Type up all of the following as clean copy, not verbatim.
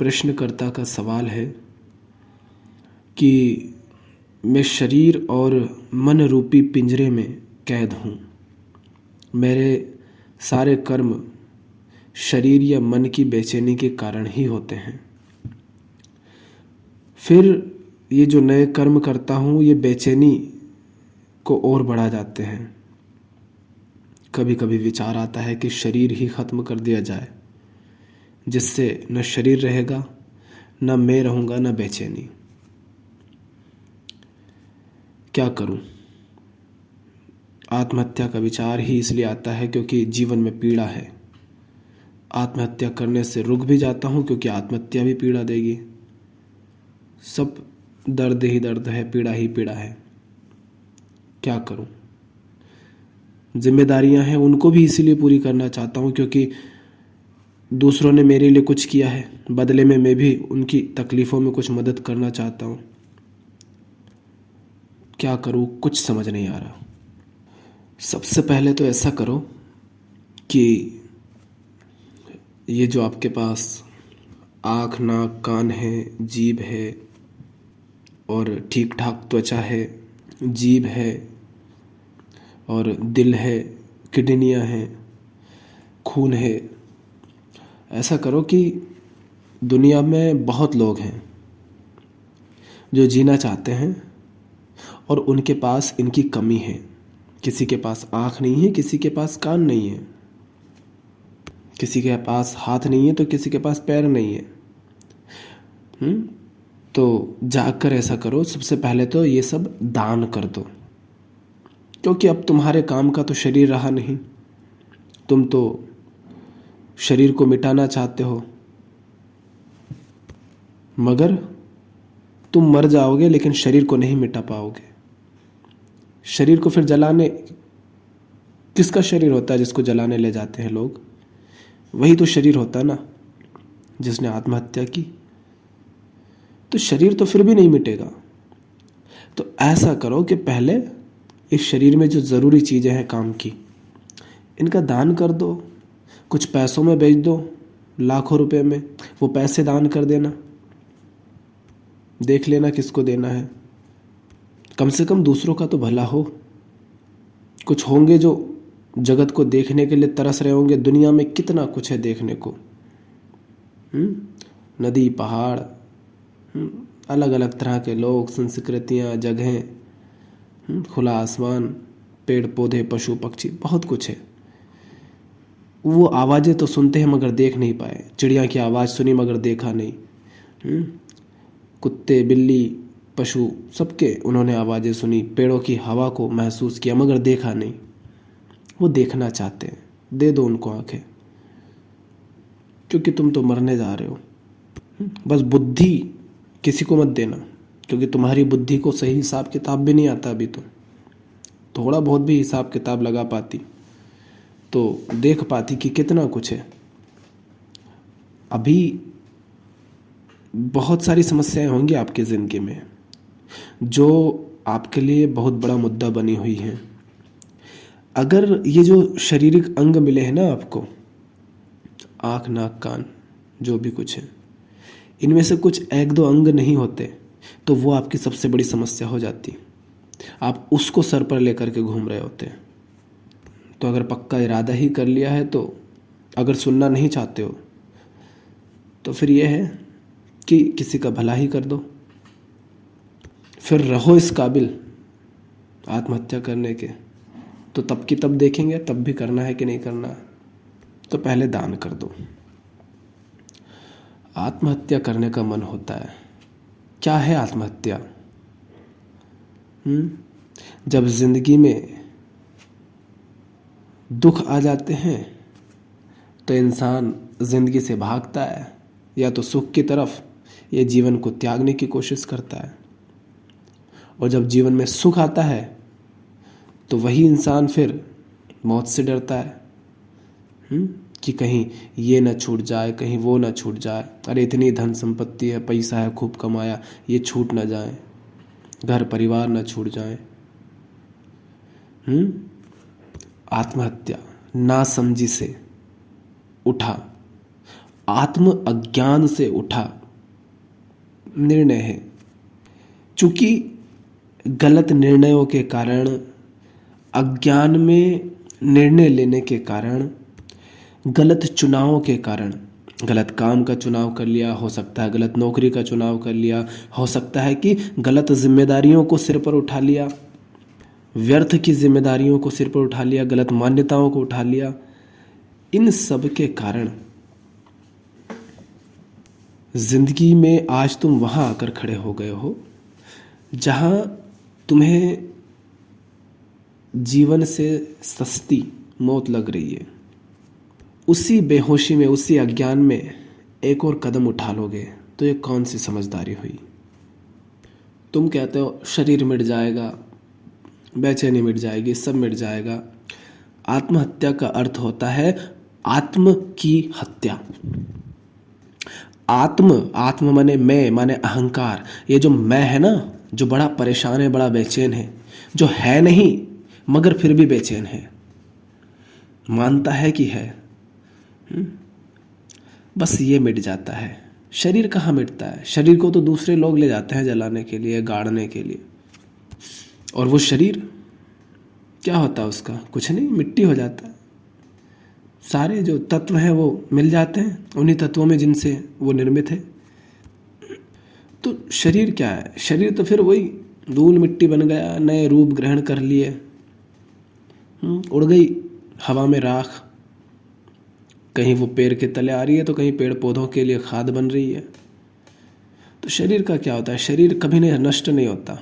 प्रश्नकर्ता का सवाल है कि मैं शरीर और मन रूपी पिंजरे में कैद हूँ। मेरे सारे कर्म शरीर या मन की बेचैनी के कारण ही होते हैं। फिर ये जो नए कर्म करता हूँ ये बेचैनी को और बढ़ा जाते हैं। कभी कभी विचार आता है कि शरीर ही ख़त्म कर दिया जाए, जिससे न शरीर रहेगा, न मैं रहूँगा, न बेचैनी। क्या करूँ? आत्महत्या का विचार ही इसलिए आता है क्योंकि जीवन में पीड़ा है। आत्महत्या करने से रुक भी जाता हूँ क्योंकि आत्महत्या भी पीड़ा देगी। सब दर्द ही दर्द है, पीड़ा ही पीड़ा है। क्या करूं? जिम्मेदारियां हैं, उनको भी इसीलिए पूरी करना चाहता हूं क्योंकि दूसरों ने मेरे लिए कुछ किया है, बदले में मैं भी उनकी तकलीफ़ों में कुछ मदद करना चाहता हूं। क्या करूं? कुछ समझ नहीं आ रहा। सबसे पहले तो ऐसा करो कि ये जो आपके पास आँख, नाक, कान है, जीभ है और ठीक ठाक त्वचा है, जीभ है और दिल है, किडनियाँ हैं, खून है, ऐसा करो कि दुनिया में बहुत लोग हैं जो जीना चाहते हैं और उनके पास इनकी कमी है। किसी के पास आँख नहीं है, किसी के पास कान नहीं है, किसी के पास हाथ नहीं है तो किसी के पास पैर नहीं है। तो जाकर ऐसा करो, सबसे पहले तो ये सब दान कर दो, क्योंकि अब तुम्हारे काम का तो शरीर रहा नहीं। तुम तो शरीर को मिटाना चाहते हो, मगर तुम मर जाओगे लेकिन शरीर को नहीं मिटा पाओगे। शरीर को फिर जलाने, किसका शरीर होता है जिसको जलाने ले जाते हैं लोग? वही तो शरीर होता है ना जिसने आत्महत्या की। तो शरीर तो फिर भी नहीं मिटेगा। तो ऐसा करो कि पहले इस शरीर में जो ज़रूरी चीज़ें हैं काम की, इनका दान कर दो। कुछ पैसों में बेच दो, लाखों रुपए में। वो पैसे दान कर देना, देख लेना किसको देना है। कम से कम दूसरों का तो भला हो। कुछ होंगे जो जगत को देखने के लिए तरस रहे होंगे। दुनिया में कितना कुछ है देखने को। नदी, पहाड़, अलग अलग तरह के लोग, संस्कृतियाँ, जगहें, खुला आसमान, पेड़ पौधे, पशु पक्षी, बहुत कुछ है। वो आवाज़ें तो सुनते हैं मगर देख नहीं पाए। चिड़िया की आवाज़ सुनी मगर देखा नहीं। कुत्ते, बिल्ली, पशु, सबके उन्होंने आवाज़ें सुनी। पेड़ों की हवा को महसूस किया मगर देखा नहीं। वो देखना चाहते हैं, दे दो उनको आंखें, क्योंकि तुम तो मरने जा रहे हो। बस बुद्धि किसी को मत देना, क्योंकि तुम्हारी बुद्धि को सही हिसाब किताब भी नहीं आता। अभी तो थोड़ा बहुत भी हिसाब किताब लगा पाती तो देख पाती कि कितना कुछ है। अभी बहुत सारी समस्याएं होंगी आपकी ज़िंदगी में जो आपके लिए बहुत बड़ा मुद्दा बनी हुई हैं। अगर ये जो शारीरिक अंग मिले हैं ना आपको, आँख, नाक, कान, जो भी कुछ है, इनमें से कुछ एक दो अंग नहीं होते तो वो आपकी सबसे बड़ी समस्या हो जाती। आप उसको सर पर लेकर के घूम रहे होते। तो अगर पक्का इरादा ही कर लिया है, तो अगर सुनना नहीं चाहते हो तो फिर यह है कि किसी का भला ही कर दो। फिर रहो इस काबिल आत्महत्या करने के, तो तब की तब देखेंगे, तब भी करना है कि नहीं करना। तो पहले दान कर दो। आत्महत्या करने का मन होता है। क्या है आत्महत्या? जब जिंदगी में दुख आ जाते हैं तो इंसान जिंदगी से भागता है, या तो सुख की तरफ या जीवन को त्यागने की कोशिश करता है। और जब जीवन में सुख आता है तो वही इंसान फिर मौत से डरता है कि कहीं ये ना छूट जाए, कहीं वो ना छूट जाए। अरे इतनी धन संपत्ति है, पैसा है, खूब कमाया, ये छूट ना जाए, घर परिवार ना छूट जाए। आत्महत्या नासमझी से उठा आत्म अज्ञान से उठा निर्णय है। चूंकि गलत निर्णयों के कारण, अज्ञान में निर्णय लेने के कारण, गलत चुनावों के कारण, गलत काम का चुनाव कर लिया, हो सकता है गलत नौकरी का चुनाव कर लिया, हो सकता है कि गलत जिम्मेदारियों को सिर पर उठा लिया, व्यर्थ की जिम्मेदारियों को सिर पर उठा लिया, गलत मान्यताओं को उठा लिया। इन सब के कारण जिंदगी में आज तुम वहां आकर खड़े हो गए हो जहां तुम्हें जीवन से सस्ती मौत लग रही है। उसी बेहोशी में, उसी अज्ञान में एक और कदम उठा लोगे तो ये कौन सी समझदारी हुई। तुम कहते हो शरीर मिट जाएगा, बेचैनी मिट जाएगी, सब मिट जाएगा। आत्महत्या का अर्थ होता है आत्म की हत्या। आत्म माने मैं, माने अहंकार। ये जो मैं है ना, जो बड़ा परेशान है, बड़ा बेचैन है, जो है नहीं मगर फिर भी बेचैन है, मानता है कि है, बस ये मिट जाता है। शरीर कहाँ मिटता है? शरीर को तो दूसरे लोग ले जाते हैं जलाने के लिए, गाड़ने के लिए। और वो शरीर क्या होता है उसका? कुछ नहीं, मिट्टी हो जाता है। सारे जो तत्व हैं वो मिल जाते हैं उन्हीं तत्वों में जिनसे वो निर्मित है। तो शरीर क्या है? शरीर तो फिर वही धूल मिट्टी बन गया, नए रूप ग्रहण कर लिए, उड़ गई हवा में राख। कहीं वो पेड़ के तले आ रही है तो कहीं पेड़ पौधों के लिए खाद बन रही है। तो शरीर का क्या होता है? शरीर कभी नहीं नष्ट नहीं होता।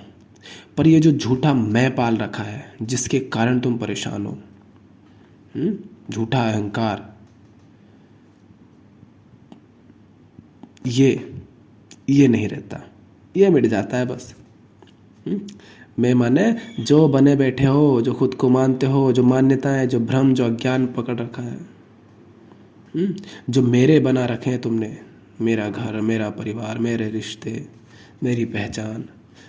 पर ये जो झूठा मैं पाल रखा है, जिसके कारण तुम परेशान हो, झूठा अहंकार, ये नहीं रहता, ये मिट जाता है बस। मैं माने जो बने बैठे हो, जो खुद को मानते हो, जो मान्यताएं, जो भ्रम, जो अज्ञान पकड़ रखा है, जो मेरे बना रखे हैं तुमने, मेरा घर, मेरा परिवार, मेरे रिश्ते, मेरी पहचान,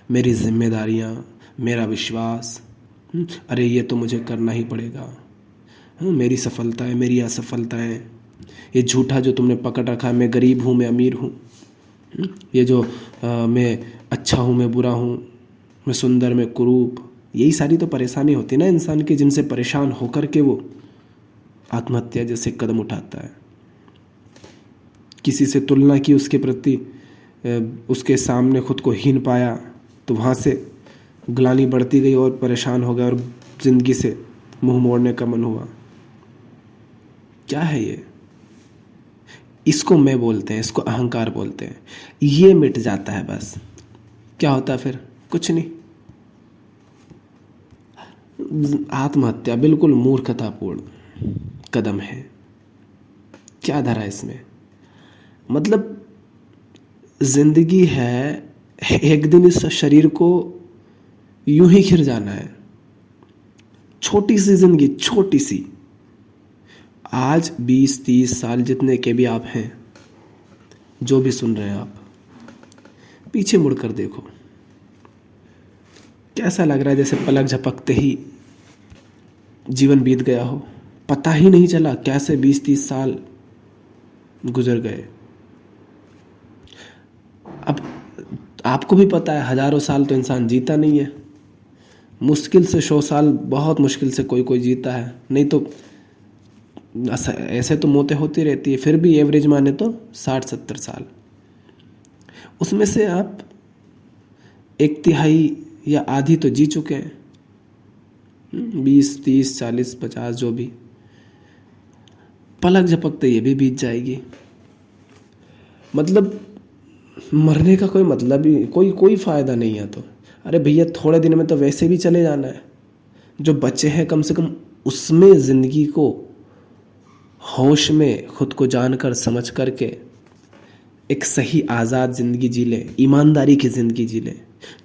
मेरी जिम्मेदारियां, मेरा विश्वास, अरे ये तो मुझे करना ही पड़ेगा, मेरी सफलताएं, मेरी असफलताएं, ये झूठा जो तुमने पकड़ रखा है, मैं गरीब हूँ, मैं अमीर हूँ, ये जो मैं अच्छा हूँ, मैं बुरा हूँ, मैं सुंदर, मैं कुरूप, यही सारी तो परेशानी होती है ना इंसान की, जिनसे परेशान होकर के वो आत्महत्या जैसे कदम उठाता है। किसी से तुलना की उसके प्रति, उसके सामने खुद को हीन पाया तो वहाँ से ग्लानि बढ़ती गई और परेशान हो गया और जिंदगी से मुंह मोड़ने का मन हुआ। क्या है ये? इसको मैं बोलते हैं, इसको अहंकार बोलते हैं। ये मिट जाता है बस। क्या होता है फिर? कुछ नहीं। आत्महत्या बिल्कुल मूर्खतापूर्ण कदम है। क्या धरा इसमें? मतलब जिंदगी है, एक दिन इस शरीर को यूं ही खिर जाना है। छोटी सी जिंदगी, छोटी सी। आज 20-30 साल जितने के भी आप हैं, जो भी सुन रहे हैं आप, पीछे मुड़कर देखो, कैसा लग रहा है? जैसे पलक झपकते ही जीवन बीत गया हो, पता ही नहीं चला कैसे 20-30 साल गुजर गए। अब आपको भी पता है हजारों साल तो इंसान जीता नहीं है, मुश्किल से 100 साल, बहुत मुश्किल से कोई जीता है, नहीं तो ऐसे तो मौतें होती रहती है। फिर भी एवरेज माने तो 60-70 साल। उसमें से आप 1/3 या आधी तो जी चुके हैं। 20, 30, 40, 50 जो भी, पलक झपकते ये भी बीत जाएगी। मतलब मरने का कोई मतलब ही, कोई फायदा नहीं है। तो अरे भैया, थोड़े दिन में तो वैसे भी चले जाना है। जो बचे हैं कम से कम उसमें जिंदगी को होश में, खुद को जानकर समझ करके एक सही आज़ाद ज़िंदगी जी ले, ईमानदारी की ज़िंदगी जी ले।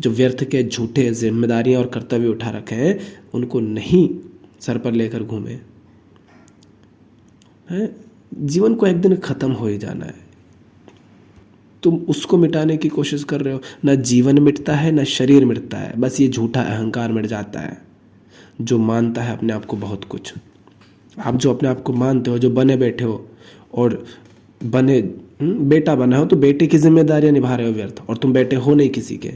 जो व्यर्थ के झूठे जिम्मेदारियां और कर्तव्य उठा रखे हैं उनको नहीं सर पर लेकर घूमे हैं। जीवन को एक दिन ख़त्म हो ही जाना है। तुम उसको मिटाने की कोशिश कर रहे हो। ना जीवन मिटता है, ना शरीर मिटता है, बस ये झूठा अहंकार मिट जाता है, जो मानता है अपने आप को बहुत कुछ। आप जो अपने आप को मानते हो, जो बने बैठे हो और बने, बेटा बना हो तो बेटे की जिम्मेदारियां निभा रहे हो व्यर्थ, और तुम बेटे हो नहीं किसी के,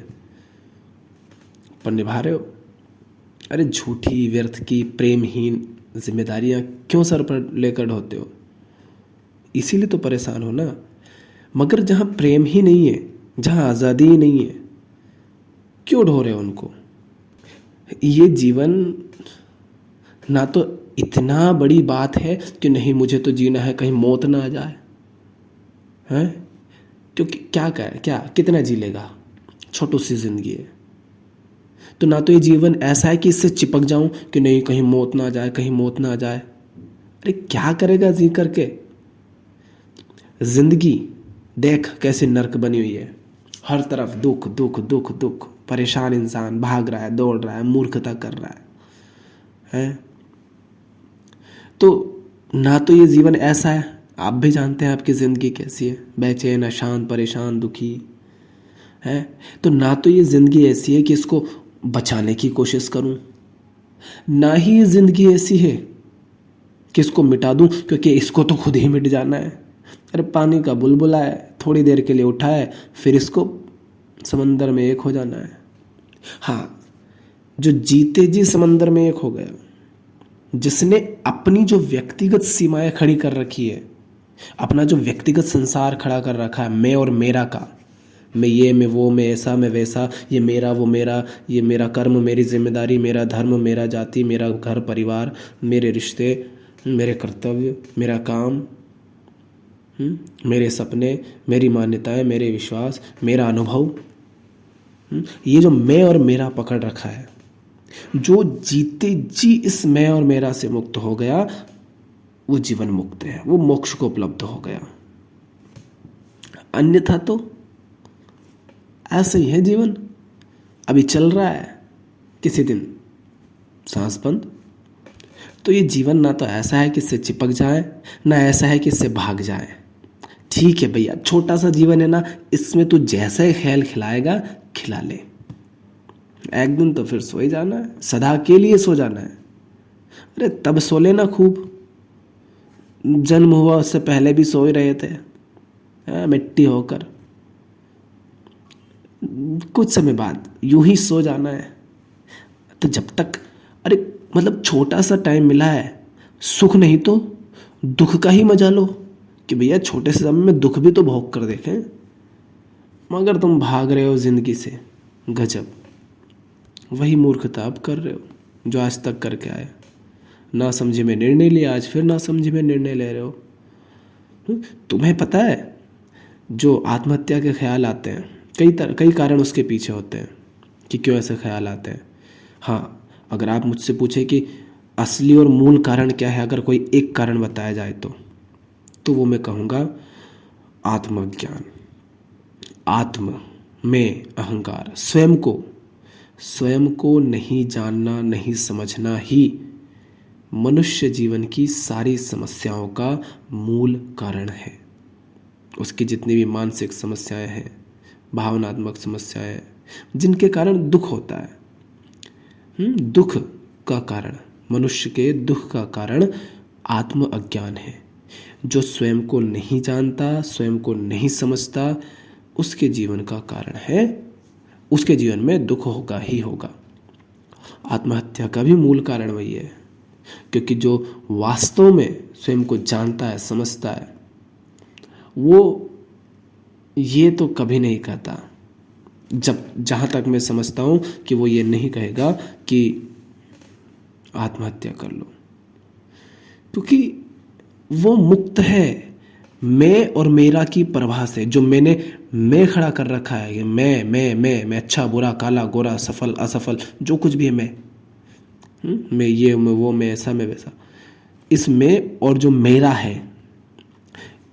पर निभा रहे हो। अरे झूठी, व्यर्थ की, प्रेमहीन जिम्मेदारियां क्यों सर पर लेकर ढोते हो? इसीलिए तो परेशान हो ना। मगर जहां प्रेम ही नहीं है, जहां आज़ादी ही नहीं है, क्यों ढो रहे हो उनको? ये जीवन ना तो इतना बड़ी बात है कि नहीं मुझे तो जीना है, कहीं मौत ना आ जाए, हैं? क्योंकि क्या करे, क्या कितना जी लेगा, छोटी सी जिंदगी है। तो ना तो ये जीवन ऐसा है कि इससे चिपक जाऊं कि नहीं कहीं मौत ना आ जाए, कहीं मौत ना आ जाए। अरे क्या करेगा जी करके? जिंदगी देख कैसे नर्क बनी हुई है, हर तरफ दुख दुख दुख दुख, परेशान इंसान भाग रहा है, दौड़ रहा है, मूर्खता कर रहा है? तो ना तो ये जीवन ऐसा है, आप भी जानते हैं आपकी ज़िंदगी कैसी है, बेचैन, अशांत, परेशान, दुखी है। तो ना तो ये ज़िंदगी ऐसी है कि इसको बचाने की कोशिश करूं, ना ही ये ज़िंदगी ऐसी है कि इसको मिटा दूं, क्योंकि इसको तो खुद ही मिट जाना है। अरे पानी का बुलबुला है, थोड़ी देर के लिए उठा है, फिर इसको समंदर में एक हो जाना है। हाँ, जो जीते जी समंदर में एक हो गया, जिसने अपनी जो व्यक्तिगत सीमाएं खड़ी कर रखी है, अपना जो व्यक्तिगत संसार खड़ा कर रखा है, मैं और मेरा का, मैं ये, मैं वो, मैं ऐसा, मैं वैसा, ये मेरा, वो मेरा, ये मेरा कर्म, मेरी जिम्मेदारी, मेरा धर्म, मेरा जाति, मेरा घर परिवार, मेरे रिश्ते, मेरे कर्तव्य, मेरा काम, मेरे सपने, मेरी मान्यताएं, मेरे विश्वास, मेरा अनुभव, ये जो मैं और मेरा पकड़ रखा है, जो जीते जी इस मैं और मेरा से मुक्त हो गया, वो जीवन मुक्त है, वो मोक्ष को उपलब्ध हो गया। अन्यथा तो ऐसे ही है जीवन, अभी चल रहा है, किसी दिन सांस बंद। तो ये जीवन ना तो ऐसा है कि इससे चिपक जाए, ना ऐसा है कि इससे भाग जाए। ठीक है भैया, छोटा सा जीवन है ना, इसमें तू जैसे ख्याल खिलाएगा खिला ले, एक दिन तो फिर सो ही जाना है, सदा के लिए सो जाना है। अरे तब सो लेना खूब, जन्म हुआ उससे पहले भी सो ही रहे थे, मिट्टी होकर, कुछ समय बाद यूं ही सो जाना है। तो जब तक, अरे मतलब छोटा सा टाइम मिला है, सुख नहीं तो दुख का ही मजा लो, कि भैया छोटे से समय में दुख भी तो भोग कर देखें। मगर तुम भाग रहे हो जिंदगी से, गजब। वही मूर्खता आप कर रहे हो जो आज तक करके आए। ना समझे में निर्णय लिया, आज फिर ना समझे में निर्णय ले रहे हो। तुम्हें पता है जो आत्महत्या के ख्याल आते हैं, कई कारण उसके पीछे होते हैं कि क्यों ऐसे ख्याल आते हैं। हाँ, अगर आप मुझसे पूछे कि असली और मूल कारण क्या है, अगर कोई एक कारण बताया जाए तो वो मैं कहूँगा आत्मज्ञान, आत्म में अहंकार, स्वयं को नहीं जानना, नहीं समझना ही मनुष्य जीवन की सारी समस्याओं का मूल कारण है। उसकी जितनी भी मानसिक समस्याएं हैं, भावनात्मक समस्याएं, जिनके कारण दुख होता है, दुख का कारण, मनुष्य के दुख का कारण आत्म अज्ञान है। जो स्वयं को नहीं जानता, स्वयं को नहीं समझता, उसके जीवन का कारण है, उसके जीवन में दुख होगा ही होगा। आत्महत्या का भी मूल कारण वही है, क्योंकि जो वास्तव में स्वयं को जानता है, समझता है, वो ये तो कभी नहीं कहता, जहाँ तक मैं समझता हूँ कि वो ये नहीं कहेगा कि आत्महत्या कर लो, क्योंकि वो मुक्त है मैं और मेरा की परवाह से। जो मैं खड़ा कर रखा है, ये मैं अच्छा बुरा, काला गोरा, सफल असफल, जो कुछ भी है मैं ये, मैं वो, मैं ऐसा, मैं वैसा, इस मैं और जो मेरा है,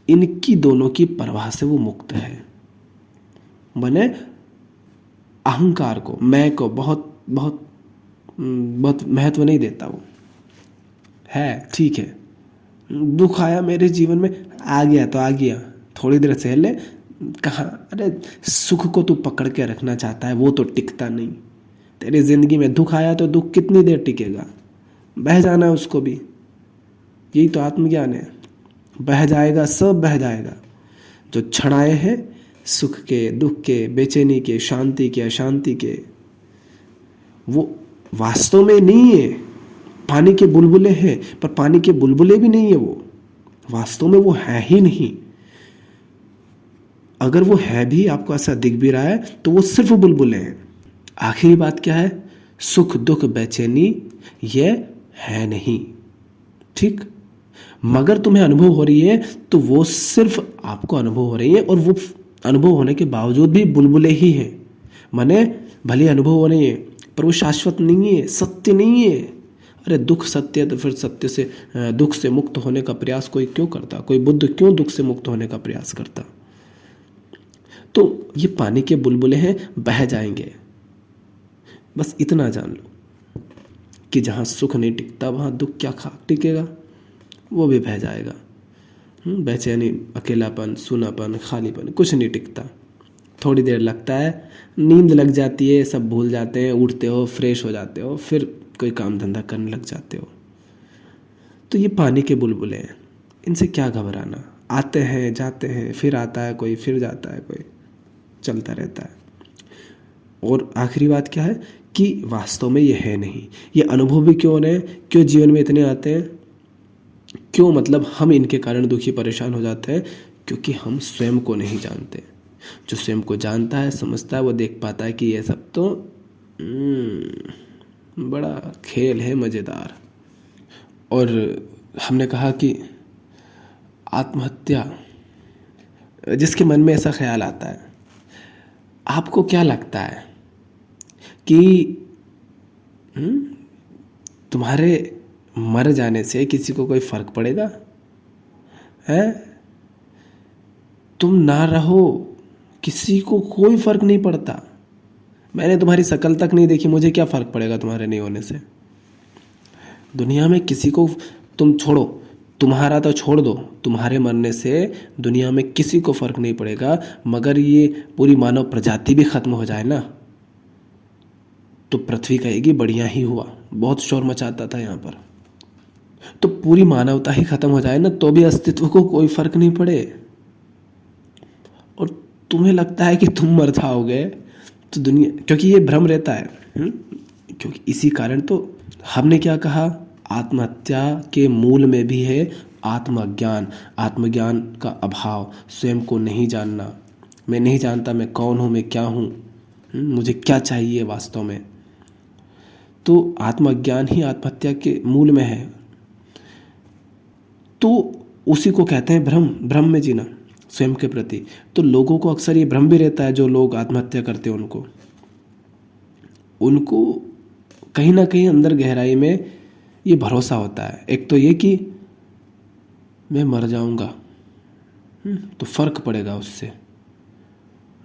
इनकी दोनों की परवाह से वो मुक्त है। माने अहंकार को, मैं को बहुत बहुत बहुत महत्व नहीं देता। वो है ठीक है, दुख आया मेरे जीवन में, आ गया तो आ गया, थोड़ी देर सहले, कहाँ, अरे सुख को तू पकड़ के रखना चाहता है, वो तो टिकता नहीं। तेरी जिंदगी में दुख आया तो दुख कितनी देर टिकेगा, बह जाना है उसको भी। यही तो आत्मज्ञान है। बह जाएगा, सब बह जाएगा। जो क्षणाएं हैं सुख के, दुख के, बेचैनी के, शांति के, अशांति के, वो वास्तव में नहीं है। पानी के बुलबुले हैं, पर पानी के बुलबुले भी नहीं है, वो वास्तव में वो है ही नहीं। अगर वो है भी, आपको ऐसा दिख भी रहा है, तो वो सिर्फ बुलबुले हैं। आखिरी बात क्या है? सुख दुख बेचैनी ये है नहीं, ठीक। मगर तुम्हें अनुभव हो रही है तो वो सिर्फ आपको अनुभव हो रही है, और वो अनुभव होने के बावजूद भी बुलबुले ही हैं। माने भले अनुभव हो रही है, पर वो शाश्वत नहीं है, सत्य नहीं है। अरे दुख सत्य है तो फिर सत्य से, दुख से मुक्त होने का प्रयास कोई क्यों करता? कोई बुद्ध क्यों दुख से मुक्त होने का प्रयास करता? तो ये पानी के बुलबुले हैं, बह जाएंगे। बस इतना जान लो कि जहाँ सुख नहीं टिकता वहाँ दुख क्या खा टिकेगा, वो भी बह जाएगा। बेचैनी, अकेलापन, सूनापन, खालीपन, कुछ नहीं टिकता। थोड़ी देर लगता है, नींद लग जाती है, सब भूल जाते हैं, उठते हो, फ्रेश हो जाते हो, फिर कोई काम धंधा करने लग जाते हो। तो ये पानी के बुलबुले हैं, इनसे क्या घबराना। आते हैं, जाते हैं, फिर आता है कोई, फिर जाता है कोई, चलता रहता है। और आखिरी बात क्या है कि वास्तव में ये है नहीं। ये अनुभव भी क्यों रहे, क्यों जीवन में इतने आते हैं, क्यों मतलब हम इनके कारण दुखी परेशान हो जाते हैं? क्योंकि हम स्वयं को नहीं जानते। जो स्वयं को जानता है, समझता है, वो देख पाता है कि ये सब तो बड़ा खेल है, मज़ेदार। और हमने कहा कि आत्महत्या, जिसके मन में ऐसा ख्याल आता है, आपको क्या लगता है कि तुम्हारे मर जाने से किसी को कोई फर्क पड़ेगा? है, तुम ना रहो, किसी को कोई फर्क नहीं पड़ता। मैंने तुम्हारी शक्ल तक नहीं देखी, मुझे क्या फर्क पड़ेगा तुम्हारे नहीं होने से? दुनिया में किसी को, तुम छोड़ो, तुम्हारा तो छोड़ दो, तुम्हारे मरने से दुनिया में किसी को फर्क नहीं पड़ेगा। मगर ये पूरी मानव प्रजाति भी खत्म हो जाए ना, तो पृथ्वी कहेगी बढ़िया ही हुआ, बहुत शोर मचाता था यहाँ पर। तो पूरी मानवता ही खत्म हो जाए ना, तो भी अस्तित्व को कोई फर्क नहीं पड़े, और तुम्हें लगता है कि तुम मर जाओगे तो दुनिया, क्योंकि ये भ्रम रहता है। क्योंकि इसी कारण तो हमने क्या कहा, आत्महत्या के मूल में भी है आत्मज्ञान। आत्मज्ञान का अभाव, स्वयं को नहीं जानना। मैं नहीं जानता मैं कौन हूँ, मैं क्या हूँ, मुझे क्या चाहिए वास्तव में। तो आत्मज्ञान ही आत्महत्या के मूल में है। तो उसी को कहते हैं भ्रम, भ्रम में जीना स्वयं के प्रति। तो लोगों को अक्सर ये भ्रम भी रहता है, जो लोग आत्महत्या करते हैं उनको कहीं ना कहीं अंदर गहराई में ये भरोसा होता है। एक तो ये कि मैं मर जाऊंगा तो फर्क पड़ेगा उससे।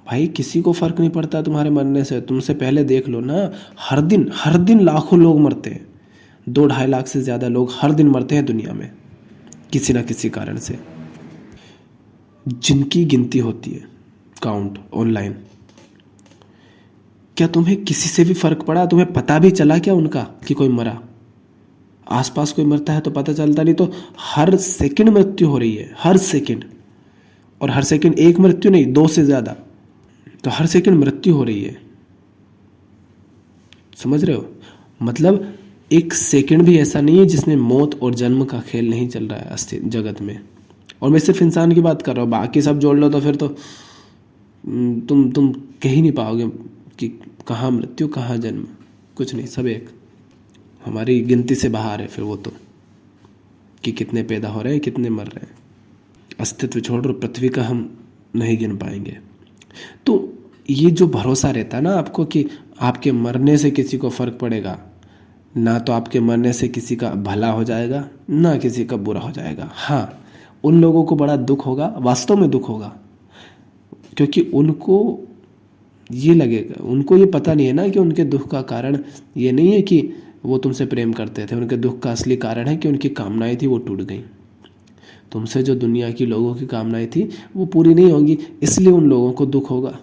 भाई किसी को फर्क नहीं पड़ता तुम्हारे मरने से। तुमसे पहले देख लो ना, हर दिन लाखों लोग मरते हैं। 2-2.5 लाख से ज़्यादा लोग हर दिन मरते हैं दुनिया में, किसी ना किसी कारण से, जिनकी गिनती होती है, काउंट ऑनलाइन। क्या तुम्हें किसी से भी फर्क पड़ा? तुम्हें पता भी चला क्या उनका कि कोई मरा? आसपास कोई मरता है तो पता चलता नहीं, तो हर सेकंड मृत्यु हो रही है, हर सेकंड। और हर सेकंड एक मृत्यु नहीं, 2 से ज़्यादा, तो हर सेकंड मृत्यु हो रही है। समझ रहे हो? मतलब एक सेकंड भी ऐसा नहीं है जिसमें मौत और जन्म का खेल नहीं चल रहा है अस्तित्व जगत में। और मैं सिर्फ इंसान की बात कर रहा हूँ, बाकी सब जोड़ लो तो फिर तो तुम कह ही नहीं पाओगे कि कहाँ मृत्यु कहाँ जन्म, कुछ नहीं, सब एक। हमारी गिनती से बाहर है फिर वो तो, कि कितने पैदा हो रहे हैं, कितने मर रहे हैं। अस्तित्व छोड़, पृथ्वी का हम नहीं गिन पाएंगे। तो ये जो भरोसा रहता है ना आपको कि आपके मरने से किसी को फर्क पड़ेगा, ना तो आपके मरने से किसी का भला हो जाएगा, ना किसी का बुरा हो जाएगा। हाँ, उन लोगों को बड़ा दुख होगा, वास्तव में दुख होगा, क्योंकि उनको ये लगेगा, उनको ये पता नहीं है ना कि उनके दुख का कारण ये नहीं है कि वो तुमसे प्रेम करते थे। उनके दुख का असली कारण है कि उनकी कामनाएं थी वो टूट गई। तुमसे जो दुनिया की लोगों की कामनाएं थी वो पूरी नहीं होंगी, इसलिए उन लोगों को दुख होगा।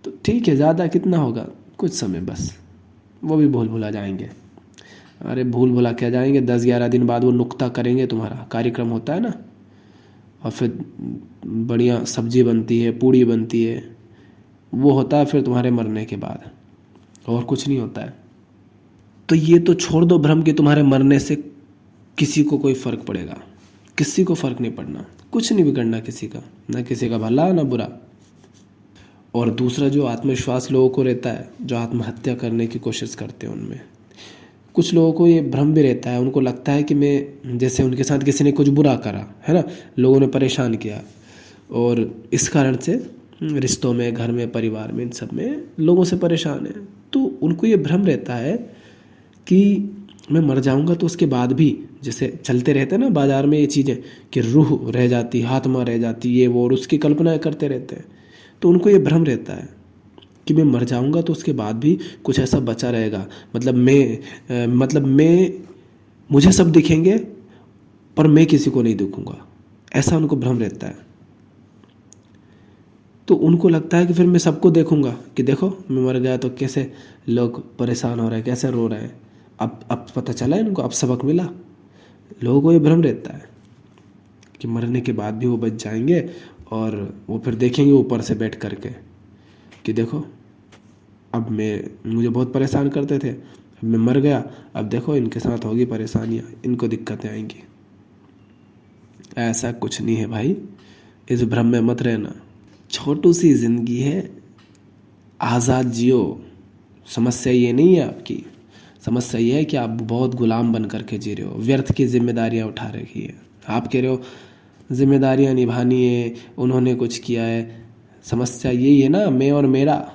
तो ठीक है, ज़्यादा कितना होगा, कुछ समय बस, वो भी भूला जाएंगे। अरे भूल भुला क्या जाएंगे, 10-11 दिन बाद वो नुक्ता करेंगे, तुम्हारा कार्यक्रम होता है ना, और फिर बढ़िया सब्जी बनती है, पूड़ी बनती है, वो होता है फिर तुम्हारे मरने के बाद, और कुछ नहीं होता है। तो ये तो छोड़ दो भ्रम कि तुम्हारे मरने से किसी को कोई फ़र्क पड़ेगा, किसी को फ़र्क नहीं पड़ना, कुछ नहीं बिगड़ना किसी का, ना किसी का भला ना बुरा। और दूसरा जो आत्मविश्वास लोगों को रहता है, जो आत्महत्या करने की कोशिश करते हैं, उनमें कुछ लोगों को ये भ्रम भी रहता है, उनको लगता है कि मैं, जैसे उनके साथ किसी ने कुछ बुरा करा है ना, लोगों ने परेशान किया, और इस कारण से रिश्तों में, घर में, परिवार में, इन सब में लोगों से परेशान है, तो उनको ये भ्रम रहता है कि मैं मर जाऊंगा तो उसके बाद भी, जैसे चलते रहते हैं ना बाजार में ये चीज़ें कि रूह रह जाती, आत्मा रह जाती, ये वो, और उसकी कल्पना करते रहते हैं। तो उनको ये भ्रम रहता है कि मैं मर जाऊंगा तो उसके बाद भी कुछ ऐसा बचा रहेगा, मतलब मैं मुझे सब दिखेंगे पर मैं किसी को नहीं दिखूंगा, ऐसा उनको भ्रम रहता है। तो उनको लगता है कि फिर मैं सबको देखूंगा कि देखो मैं मर गया तो कैसे लोग परेशान हो रहे हैं, कैसे रो रहे हैं, अब पता चला है इनको, अब सबक मिला। लोगों को ये भ्रम रहता है कि मरने के बाद भी वो बच जाएंगे, और वो फिर देखेंगे ऊपर से बैठ करके कि देखो अब मुझे बहुत परेशान करते थे, अब मैं मर गया, अब देखो इनके साथ होगी परेशानियाँ, इनको दिक्कतें आएंगी। ऐसा कुछ नहीं है भाई, इस भ्रम में मत रहना। छोटू सी जिंदगी है, आज़ाद जियो। समस्या ये नहीं है आपकी, समस्या ये है कि आप बहुत गुलाम बन करके जी रहे हो, व्यर्थ की जिम्मेदारियां उठा रखी है। आप कह रहे हो जिम्मेदारियां निभानी है, उन्होंने कुछ किया है। समस्या यही है ना, मैं और मेरा,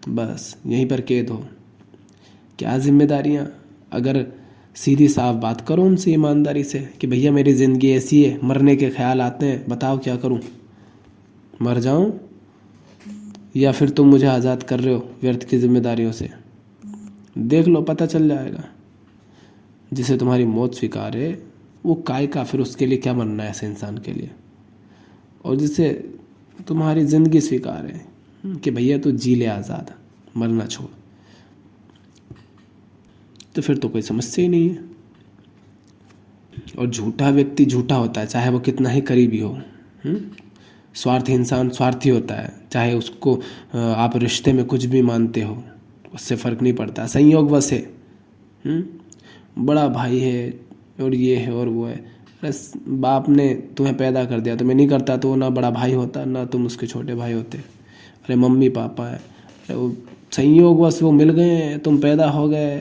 बस यहीं पर कैद हो। क्या जिम्मेदारियां? अगर सीधी साफ बात करो उनसे ईमानदारी से कि भैया मेरी ज़िंदगी ऐसी है, मरने के ख्याल आते हैं, बताओ क्या करूं, मर जाऊं या फिर तुम मुझे आज़ाद कर रहे हो व्यर्थ की जिम्मेदारियों से? देख लो, पता चल जाएगा। जिसे तुम्हारी मौत स्वीकार है वो काय का, फिर उसके लिए क्या मरना है ऐसे इंसान के लिए। और जिसे तुम्हारी ज़िंदगी स्वीकार है कि भैया तू जी ले आज़ाद, मरना छोड़, तो फिर तो कोई समस्या ही नहीं है। और झूठा व्यक्ति झूठा होता है, चाहे वो कितना ही करीबी हो। स्वार्थी इंसान स्वार्थी होता है, चाहे उसको आप रिश्ते में कुछ भी मानते हो, उससे फ़र्क नहीं पड़ता। संयोगवश है, बड़ा भाई है और ये है और वो है। अरे बाप ने तुम्हें पैदा कर दिया, तुम्हें नहीं करता तो वो ना बड़ा भाई होता, ना तुम उसके छोटे भाई होते। अरे मम्मी पापा है, अरे वो संयोगवश वो मिल गए, तुम पैदा हो गए,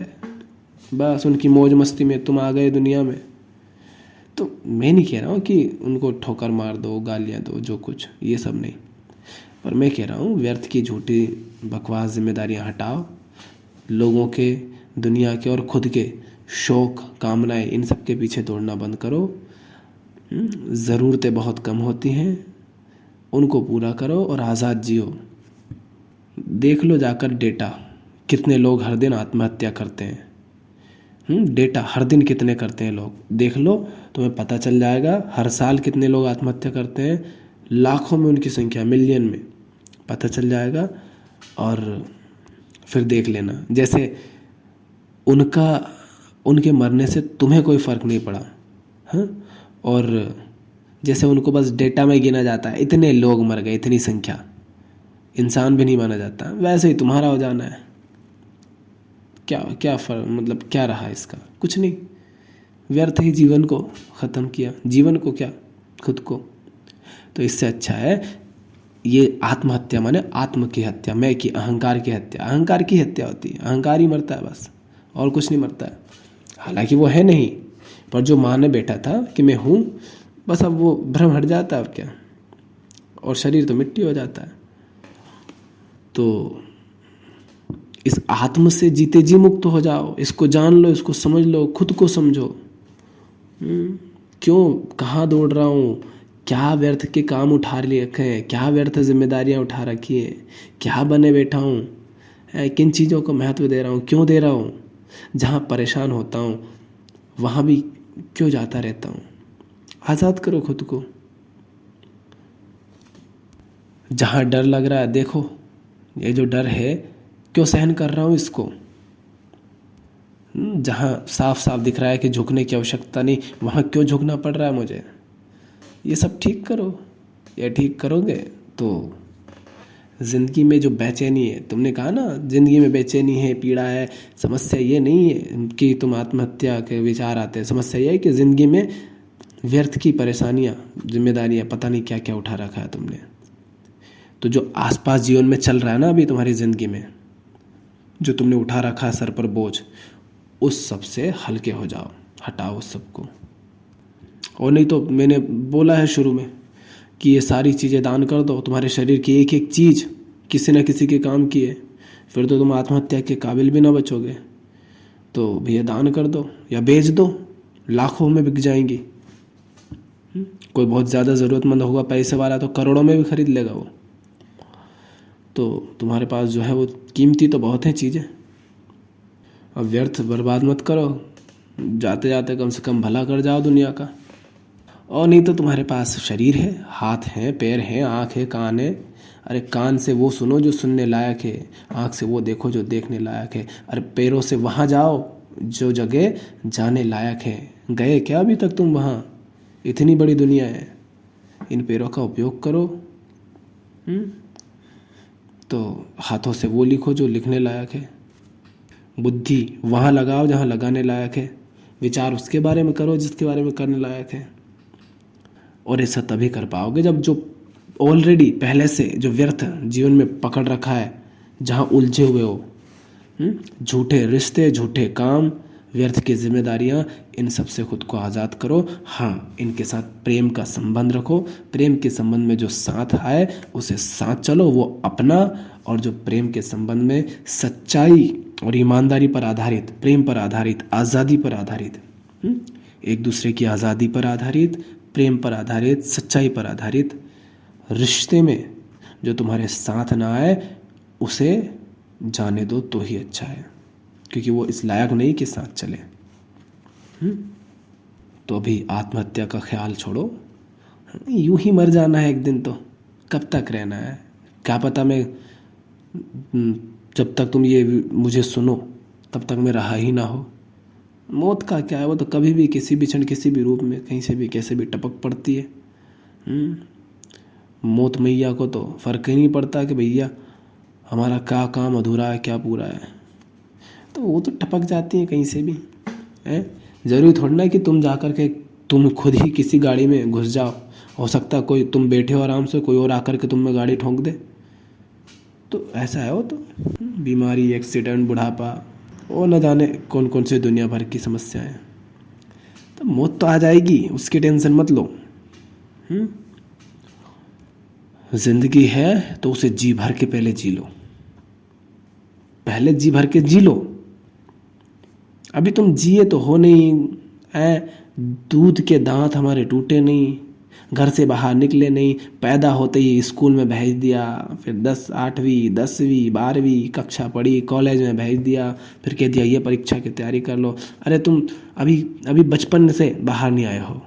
बस उनकी मौज मस्ती में तुम आ गए दुनिया में। तो मैं नहीं कह रहा हूँ कि उनको ठोकर मार दो, गालियाँ दो, जो कुछ, ये सब नहीं। पर मैं कह रहा हूँ व्यर्थ की झूठी बकवास जिम्मेदारियाँ हटाओ, लोगों के, दुनिया के और खुद के शौक, कामनाएं, इन सब के पीछे दौड़ना बंद करो। ज़रूरतें बहुत कम होती हैं, उनको पूरा करो और आज़ाद जियो। देख लो जाकर डेटा, कितने लोग हर दिन आत्महत्या करते हैं। डेटा हर दिन कितने करते हैं लोग, देख लो, तुम्हें पता चल जाएगा। हर साल कितने लोग आत्महत्या करते हैं, लाखों में उनकी संख्या, मिलियन में, पता चल जाएगा। और फिर देख लेना, जैसे उनके मरने से तुम्हें कोई फ़र्क नहीं पड़ा, हाँ, और जैसे उनको बस डेटा में गिना जाता है, इतने लोग मर गए, इतनी संख्या, इंसान भी नहीं माना जाता, वैसे ही तुम्हारा हो जाना है। क्या क्या फ़र्क, मतलब क्या रहा इसका? कुछ नहीं, व्यर्थ ही जीवन को ख़त्म किया। जीवन को क्या, खुद को। तो इससे अच्छा है ये आत्महत्या, माने आत्म की हत्या, मैं की, अहंकार की हत्या। अहंकार की हत्या होती है, अहंकार ही मरता है बस, और कुछ नहीं मरता है। हालांकि वो है नहीं, पर जो माने बैठा था कि मैं हूँ, बस अब वो भ्रम हट जाता है, अब क्या, और शरीर तो मिट्टी हो जाता है। तो इस आत्म से जीते जी मुक्त हो जाओ, इसको जान लो, इसको समझ लो, खुद को समझो। क्यों, कहाँ दौड़ रहा हूँ, क्या व्यर्थ के काम उठा लिए रखे हैं, क्या व्यर्थ जिम्मेदारियाँ उठा रखी हैं, क्या बने बैठा हूँ, किन चीज़ों को महत्व दे रहा हूँ, क्यों दे रहा हूँ। जहाँ परेशान होता हूँ वहाँ भी क्यों जाता रहता हूँ। आज़ाद करो खुद को। जहाँ डर लग रहा है, देखो ये जो डर है, क्यों सहन कर रहा हूँ इसको, जहाँ साफ साफ दिख रहा है कि झुकने की आवश्यकता नहीं, वहाँ क्यों झुकना पड़ रहा है मुझे? ये सब ठीक करो। ये ठीक करोगे तो ज़िंदगी में जो बेचैनी है, तुमने कहा ना ज़िंदगी में बेचैनी है, पीड़ा है, समस्या ये नहीं है कि तुम आत्महत्या के विचार आते हैं। समस्या ये है कि ज़िंदगी में व्यर्थ की परेशानियाँ, जिम्मेदारियाँ, पता नहीं क्या क्या उठा रखा है तुमने। तो जो आसपास जीवन में चल रहा है ना अभी तुम्हारी ज़िंदगी में, जो तुमने उठा रखा है सर पर बोझ, उस सब से हल्के हो जाओ, हटाओ उस सबको। और नहीं तो मैंने बोला है शुरू में कि ये सारी चीज़ें दान कर दो, तुम्हारे शरीर की एक एक चीज़ किसी न किसी के काम की है, फिर तो तुम आत्महत्या के काबिल भी ना बचोगे। तो भैया दान कर दो या बेच दो, लाखों में बिक जाएंगी। कोई बहुत ज़्यादा ज़रूरतमंद होगा पैसे वाला तो करोड़ों में भी खरीद लेगा वो। तो तुम्हारे पास जो है वो कीमती तो बहुत है चीज़ें। अब व्यर्थ बर्बाद मत करो, जाते जाते कम से कम भला कर जाओ दुनिया का। और नहीं तो तुम्हारे पास शरीर है, हाथ हैं, पैर हैं, आँख है, कान है। अरे कान से वो सुनो जो सुनने लायक है, आँख से वो देखो जो देखने लायक है। अरे पैरों से वहाँ जाओ जो जगह जाने लायक है। गए क्या अभी तक तुम वहाँ? इतनी बड़ी दुनिया है, इन पैरों का उपयोग करो। तो हाथों से वो लिखो जो लिखने लायक है। बुद्धि वहाँ लगाओ जहाँ लगाने लायक है। विचार उसके बारे में करो जिसके बारे में करने लायक है। और ऐसा तभी कर पाओगे जब जो ऑलरेडी पहले से जो व्यर्थ जीवन में पकड़ रखा है, जहाँ उलझे हुए हो, झूठे रिश्ते, झूठे काम, व्यर्थ की जिम्मेदारियाँ, इन सब से खुद को आज़ाद करो। हाँ, इनके साथ प्रेम का संबंध रखो। प्रेम के संबंध में जो साथ आए उसे साथ चलो, वो अपना। और जो प्रेम के संबंध में सच्चाई और ईमानदारी पर आधारित, प्रेम पर आधारित, आज़ादी पर आधारित, एक दूसरे की आज़ादी पर आधारित, प्रेम पर आधारित, सच्चाई पर आधारित रिश्ते में जो तुम्हारे साथ ना आए उसे जाने दो तो ही अच्छा है, क्योंकि वो इस लायक नहीं कि साथ चले। तो अभी आत्महत्या का ख्याल छोड़ो, यूं ही मर जाना है एक दिन, तो कब तक रहना है? क्या पता मैं जब तक तुम ये मुझे सुनो तब तक मैं रहा ही ना हो। मौत का क्या है, वो तो कभी भी किसी भी क्षण किसी भी रूप में कहीं से भी कैसे भी टपक पड़ती है। मौत मैया को तो फ़र्क ही नहीं पड़ता कि भैया हमारा क्या काम अधूरा है क्या पूरा है, तो वो तो टपक जाती है कहीं से भी है। ज़रूरी थोड़ी ना कि तुम जाकर के तुम खुद ही किसी गाड़ी में घुस जाओ। हो सकता है कोई तुम बैठे हो आराम से, कोई और आकर के तुम में गाड़ी ठोंक दे। तो ऐसा है वो तो, बीमारी, एक्सीडेंट, बुढ़ापा, वो न जाने कौन कौन से दुनिया भर की समस्याएं। तो मौत तो आ जाएगी, उसकी टेंशन मत लो। जिंदगी है तो उसे जी भर के पहले जी लो, पहले जी भर के जी लो। अभी तुम जिए तो हो नहीं, दूध के दांत हमारे टूटे नहीं, घर से बाहर निकले नहीं, पैदा होते ही स्कूल में भेज दिया, फिर 8वीं 10वीं 12वीं कक्षा पढ़ी, कॉलेज में भेज दिया, फिर कह दिया ये परीक्षा की तैयारी कर लो। अरे तुम अभी बचपन से बाहर नहीं आए हो।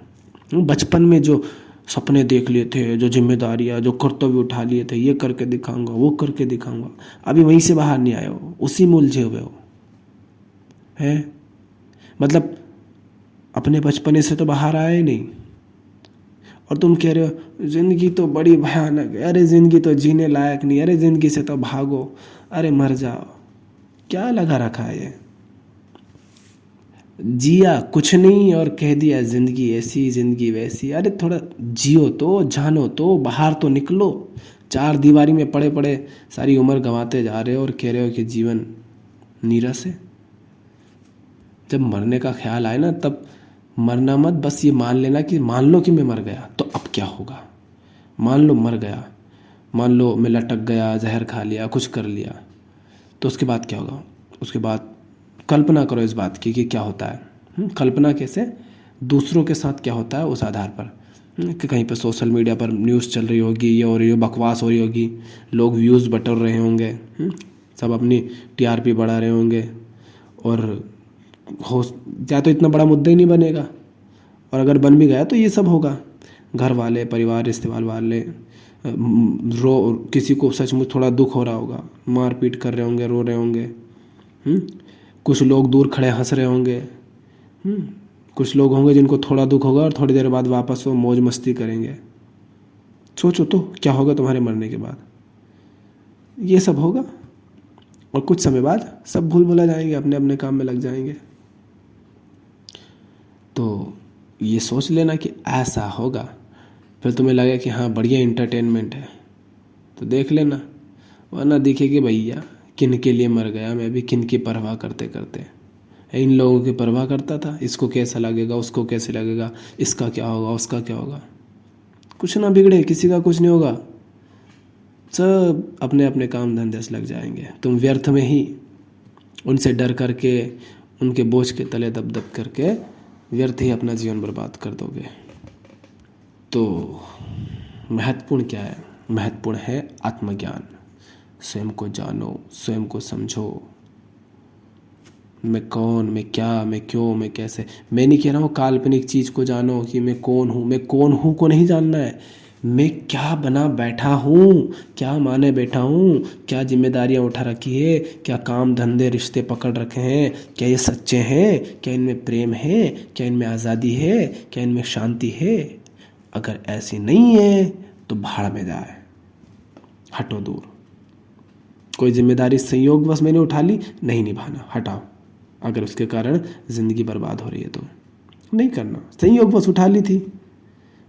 बचपन में जो सपने देख लिए थे, जो जिम्मेदारियाँ, जो कर्तव्य उठा लिए थे, ये करके दिखाऊंगा, वो करके दिखाऊंगा, अभी वहीं से बाहर नहीं आए हो, उसी में उलझे हुए हो। है मतलब अपने बचपने से तो बाहर आए नहीं, और तुम कह रहे हो ज़िंदगी तो बड़ी भयानक है। अरे ज़िंदगी तो जीने लायक नहीं, अरे ज़िंदगी से तो भागो, अरे मर जाओ। क्या लगा रखा है ये? जिया कुछ नहीं और कह दिया ज़िंदगी ऐसी ज़िंदगी वैसी। अरे थोड़ा जियो तो, जानो तो, बाहर तो निकलो। 4 दीवारी में पड़े पड़े सारी उम्र गंवाते जा रहे हो और कह रहे हो कि जीवन नीरस है। जब मरने का ख्याल आए ना तब मरना मत, बस ये मान लेना कि मान लो कि मैं मर गया तो अब क्या होगा। मान लो मर गया, मान लो मैं लटक गया, जहर खा लिया, कुछ कर लिया, तो उसके बाद क्या होगा? उसके बाद कल्पना करो इस बात की कि क्या होता है। कल्पना कैसे? दूसरों के साथ क्या होता है उस आधार पर, कि कहीं पर सोशल मीडिया पर न्यूज़ चल रही होगी, ये हो रही हो, बकवास हो रही होगी, लोग व्यूज़ बटोर रहे होंगे, सब अपनी टीआरपी बढ़ा रहे होंगे, और हो या तो इतना बड़ा मुद्दा ही नहीं बनेगा, और अगर बन भी गया तो ये सब होगा। घर वाले, परिवार, रिश्तेदार वाले किसी को सचमुच थोड़ा दुख हो रहा होगा, मार पीट कर रहे होंगे, रो रहे होंगे, कुछ लोग दूर खड़े हंस रहे होंगे। कुछ लोग होंगे जिनको थोड़ा दुख होगा और थोड़ी देर बाद वापस वो मौज मस्ती करेंगे। सोचो तो क्या होगा तुम्हारे मरने के बाद। ये सब होगा और कुछ समय बाद सब भूल भुला जाएंगे, अपने अपने काम में लग जाएंगे। तो ये सोच लेना कि ऐसा होगा, फिर तुम्हें लगे कि हाँ बढ़िया इंटरटेनमेंट है तो देख लेना, वरना दिखेगी भैया किन के लिए मर गया मैं भी, किन की परवाह करते करते। इन लोगों की परवाह करता था, इसको कैसा लगेगा, उसको कैसे लगेगा, इसका क्या होगा, उसका क्या होगा। कुछ ना बिगड़े, किसी का कुछ नहीं होगा, सब अपने अपने काम धंधे से लग जाएंगे। तुम व्यर्थ में ही उनसे डर करके, उनके बोझ के तले दब दब करके व्यर्थ ही अपना जीवन बर्बाद कर दोगे। तो महत्वपूर्ण क्या है? महत्वपूर्ण है आत्मज्ञान। स्वयं को जानो, स्वयं को समझो। मैं कौन, मैं क्या, मैं क्यों, मैं कैसे। मैं नहीं कह रहा हूँ काल्पनिक चीज़ को जानो कि मैं कौन हूँ। मैं कौन हूँ को नहीं जानना है, मैं क्या बना बैठा हूँ, क्या माने बैठा हूँ, क्या जिम्मेदारियाँ उठा रखी है, क्या काम धंधे रिश्ते पकड़ रखे हैं, क्या ये सच्चे हैं, क्या इनमें प्रेम है, क्या इनमें आज़ादी है, क्या इनमें शांति है। अगर ऐसी नहीं है तो भाड़ में जाए, हटो दूर। कोई जिम्मेदारी संयोगवश मैंने उठा ली, नहीं निभाना, हटाओ। अगर उसके कारण ज़िंदगी बर्बाद हो रही है तो नहीं करना। संयोगवश उठा ली थी,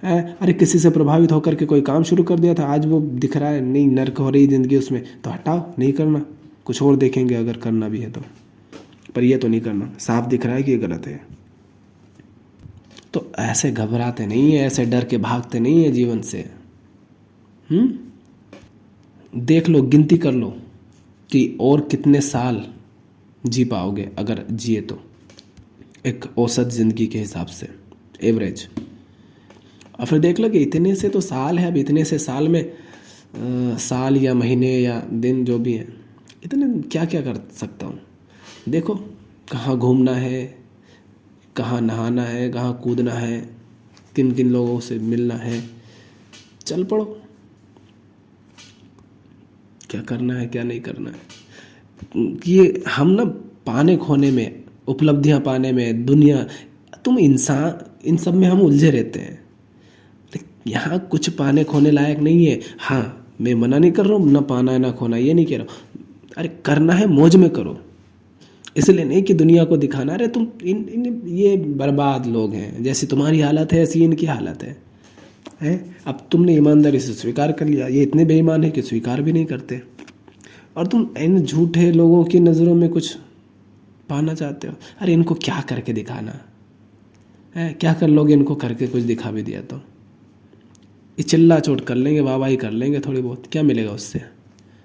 अरे किसी से प्रभावित होकर के कोई काम शुरू कर दिया था, आज वो दिख रहा है नहीं नर्क हो रही ज़िंदगी उसमें, तो हटाओ, नहीं करना। कुछ और देखेंगे अगर करना भी है तो, पर ये तो नहीं करना, साफ दिख रहा है कि ये गलत है। तो ऐसे घबराते नहीं है, ऐसे डर के भागते नहीं है जीवन से। देख लो, गिनती कर लो कि और कितने साल जी पाओगे अगर जिए तो, एक औसत ज़िंदगी के हिसाब से, एवरेज। और फिर देख लो कि इतने से तो साल है, अब इतने से साल में साल या महीने या दिन जो भी है, इतने क्या क्या कर सकता हूँ। देखो कहाँ घूमना है, कहाँ नहाना है, कहाँ कूदना है, किन किन लोगों से मिलना है, चल पड़ो। क्या करना है क्या नहीं करना है, ये हम ना पाने खोने में, उपलब्धियां पाने में, दुनिया, तुम इंसान, इन सब में हम उलझे रहते हैं। यहाँ कुछ पाने खोने लायक नहीं है। हाँ मैं मना नहीं कर रहा हूँ ना पाना है ना खोना, ये नहीं कह रहा हूँ। अरे करना है मौज में करो, इसलिए नहीं कि दुनिया को दिखाना। अरे तुम इन ये बर्बाद लोग हैं, जैसी तुम्हारी हालत है ऐसी इनकी हालत है। अब तुमने ईमानदारी से स्वीकार कर लिया, ये इतने बेईमान है कि स्वीकार भी नहीं करते, और तुम इन झूठे लोगों की नज़रों में कुछ पाना चाहते हो। अरे इनको क्या करके दिखाना है, क्या कर लोगे इनको करके कुछ दिखा भी दिया तो। ये चिल्ला चोट कर लेंगे, वाहवाही कर लेंगे थोड़ी बहुत, क्या मिलेगा उससे।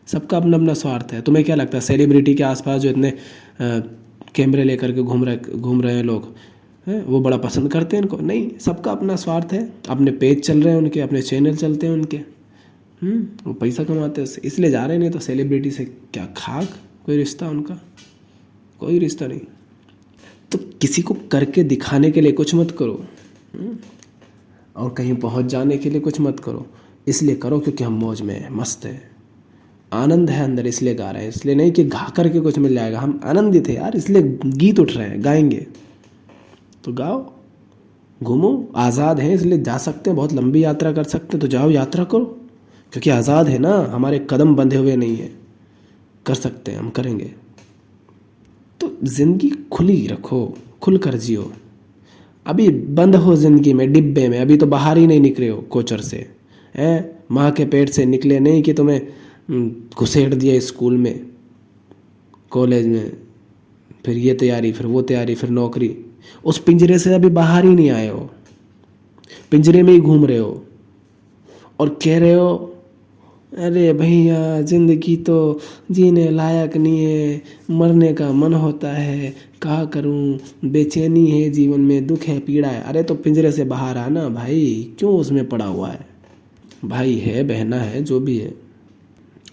सबका अपना अपना स्वार्थ है। तुम्हें क्या लगता है सेलिब्रिटी के आसपास जो इतने कैमरे लेकर के घूम रहे हैं लोग हैं, वो बड़ा पसंद करते हैं इनको? नहीं, सबका अपना स्वार्थ है, अपने पेज चल रहे हैं उनके, अपने चैनल चलते हैं उनके, वो पैसा कमाते हैं उससे, इसलिए जा रहे हैं। नहीं तो सेलिब्रिटी से क्या खाक कोई रिश्ता उनका, कोई रिश्ता नहीं। तो किसी को करके दिखाने के लिए कुछ मत करो, और कहीं पहुंच जाने के लिए कुछ मत करो। इसलिए करो क्योंकि हम मौज में हैं, मस्त है, आनंद है अंदर, इसलिए गा रहे हैं। इसलिए नहीं कि गा करके कुछ मिल जाएगा, हम आनंदित है यार, इसलिए गीत उठ रहे हैं, गाएंगे तो गाओ, घूमो, आज़ाद हैं इसलिए जा सकते हैं, बहुत लंबी यात्रा कर सकते हैं तो जाओ यात्रा करो, क्योंकि आज़ाद है ना, हमारे कदम बंधे हुए नहीं है, कर सकते हैं, हम करेंगे। तो ज़िंदगी खुली रखो, खुल कर जियो। अभी बंद हो ज़िंदगी में, डिब्बे में, अभी तो बाहर ही नहीं निकले हो कोचर से, हैं माँ के पेट से निकले नहीं कि तुम्हें घुसेड़ दिया स्कूल में, कॉलेज में, फिर ये तैयारी, फिर वो तैयारी, फिर नौकरी। उस पिंजरे से अभी बाहर ही नहीं आए हो, पिंजरे में ही घूम रहे हो और कह रहे हो अरे भैया ज़िंदगी तो जीने लायक नहीं है, मरने का मन होता है, क्या करूं, बेचैनी है जीवन में, दुख है, पीड़ा है। अरे तो पिंजरे से बाहर आना भाई, क्यों उसमें पड़ा हुआ है? भाई है, बहना है, जो भी है,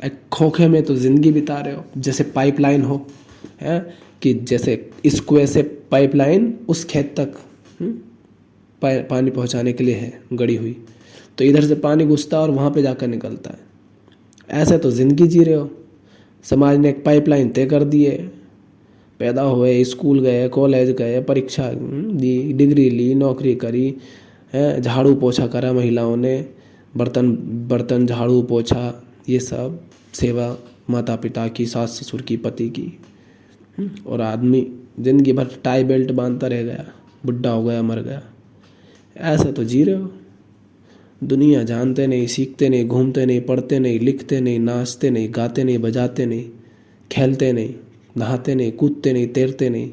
एक खोखे में तो ज़िंदगी बिता रहे हो, जैसे पाइपलाइन हो, है कि जैसे इस कुएं से पाइपलाइन उस खेत तक पानी पहुंचाने के लिए है गड़ी हुई, तो इधर से पानी घुसता है और वहाँ पे जाकर निकलता है। ऐसे तो ज़िंदगी जी रहे हो, समाज ने एक पाइपलाइन तय कर दी है, पैदा हुए, स्कूल गए, कॉलेज गए, परीक्षा दी, डिग्री ली, नौकरी करी, है, झाड़ू पोछा करा महिलाओं ने, बर्तन बर्तन झाड़ू पोछा, ये सब सेवा माता पिता की, सास ससुर की, पति की। और आदमी जिंदगी भर टाई बेल्ट बांधता रह गया, बुढ़ा हो गया, मर गया। ऐसे तो जी रहे हो। दुनिया जानते नहीं, सीखते नहीं, घूमते नहीं, पढ़ते नहीं, लिखते नहीं, नाचते नहीं, गाते नहीं, बजाते नहीं, खेलते नहीं, नहाते नहीं, कूदते नहीं, तैरते नहीं,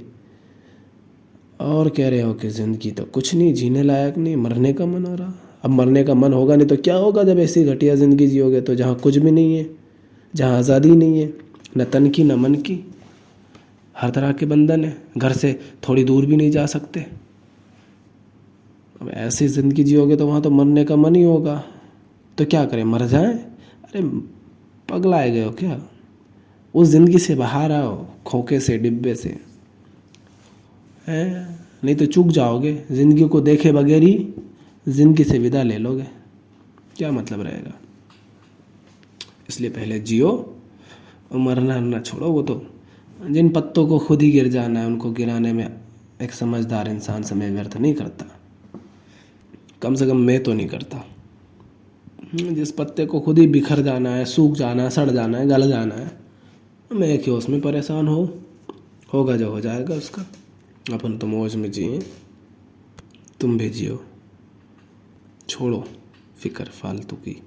और कह रहे हो कि ज़िंदगी तो कुछ नहीं, जीने लायक नहीं, मरने का मन हो रहा। अब मरने का मन होगा नहीं तो क्या होगा जब ऐसी घटिया ज़िंदगी जियोगे तो, जहाँ कुछ भी नहीं है, जहाँ आज़ादी नहीं है, न तन की न मन की, हर तरह के बंधन है, घर से थोड़ी दूर भी नहीं जा सकते। अब ऐसी ज़िंदगी जियोगे तो वहाँ तो मरने का मन ही होगा। तो क्या करें, मर जाएं? अरे पगलाए गए हो क्या? उस ज़िंदगी से बाहर आओ, खोखे से, डिब्बे से, है, नहीं तो चूक जाओगे। ज़िंदगी को देखे बगैर ही ज़िंदगी से विदा ले लोगे, क्या मतलब रहेगा? इसलिए पहले जियो और मरना छोड़ो। वो तो जिन पत्तों को खुद ही गिर जाना है, उनको गिराने में एक समझदार इंसान समय व्यर्थ नहीं करता। कम से कम मैं तो नहीं करता। जिस पत्ते को खुद ही बिखर जाना है, सूख जाना है, सड़ जाना है, गल जाना है, मैं क्यों उसमें परेशान हो? होगा जो हो जाएगा उसका। अपन तो मौज में जिए, तुम भी जियो, छोड़ो फिक्र फालतू की।